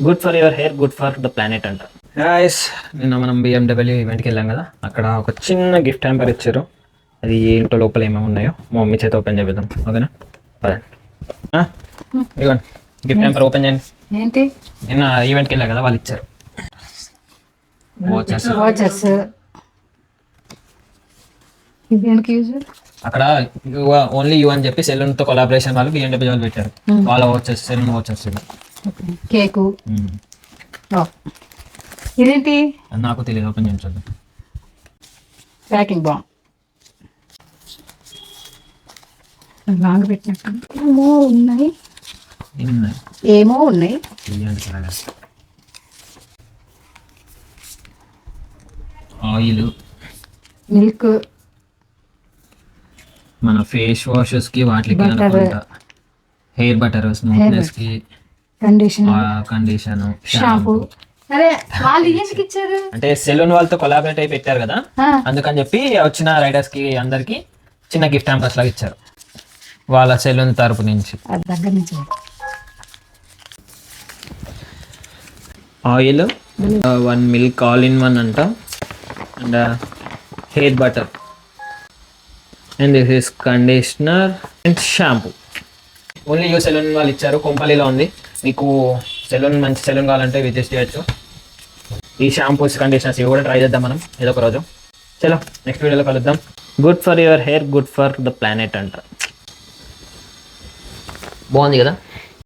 Good for your hair, good for the planet అంట. Guys, నిన్న మనం BMW ఈవెంట్కి వెళ్ళాం కదా, అక్కడ ఒక చిన్న గిఫ్ట్ హ్యాంపర్ ఇచ్చారు. అది ఏంటో లోపల ఏమేమి ఉన్నాయో మా మమ్మీ చేత ఓపెన్ చేద్దాం. ఓకేనా? ఇదిగోండి గిఫ్ట్ హ్యాంపర్ ఓపెన్ చేయండి. ఏంటి? నిన్న ఈవెంట్కి వెళ్ళా కదా, వాళ్ళు ఇచ్చారు వాచెస్. ఇదేంటి యూజ్? అక్కడ ఓన్లీ యూ అని చెప్పి సెలూన్ తో కొలాబరేషన్ వాళ్ళు BMW వాళ్ళు పెట్టారు. వాళ్ళ వాచెస్, సెలూన్ వాచెస్. కేకు. ఇదేంటి? నాకు తెలియదు, ఓపెన్ చేయండి చూద్దాం. ప్యాకింగ్ బాగుంది. లాంగ్ పెట్టినట్టు ఏమో ఉన్నాయి. ఆయిల్, మిల్క్, మన ఫేస్ వాషెస్ కి వాటికి, హెయిర్ బటర్, స్మూత్నెస్ కి, కండిషన్, షాంపూ. అరే వాళ్ళు ఎందుకు ఇచ్చారు అంటే సెలూన్ వాళ్ళతో కొలాబరేట్ అయి పెట్టారు కదా, అందుకని చెప్పి వచ్చిన రైడర్స్ కి అందరికి చిన్న గిఫ్ట్ హ్యాంపర్స్ లాగా ఇచ్చారు వాళ్ళ సెలూన్ తరపు నుంచి. దగ్గర నుంచి ఆయిల్, 1 మిల్క్ ఆల్ ఇన్ 1 అంట, and hair butter, and this is conditioner and shampoo. Only you salon వాళ్ళు ఇచ్చారు. కొంపల్లిలో ఉంది. మీకు సెలూన్ మంచి సెలూన్ కావాలంటే విజిట్ చేయొచ్చు. ఈ షాంపూస్, కండిషనర్స్ ఇవి కూడా ట్రై చేద్దాం మనం ఏదో ఒక రోజు. చలో నెక్స్ట్ వీడియోలో కలుద్దాం. Good for your hair, good for the planet అంట. బాగుంది కదా.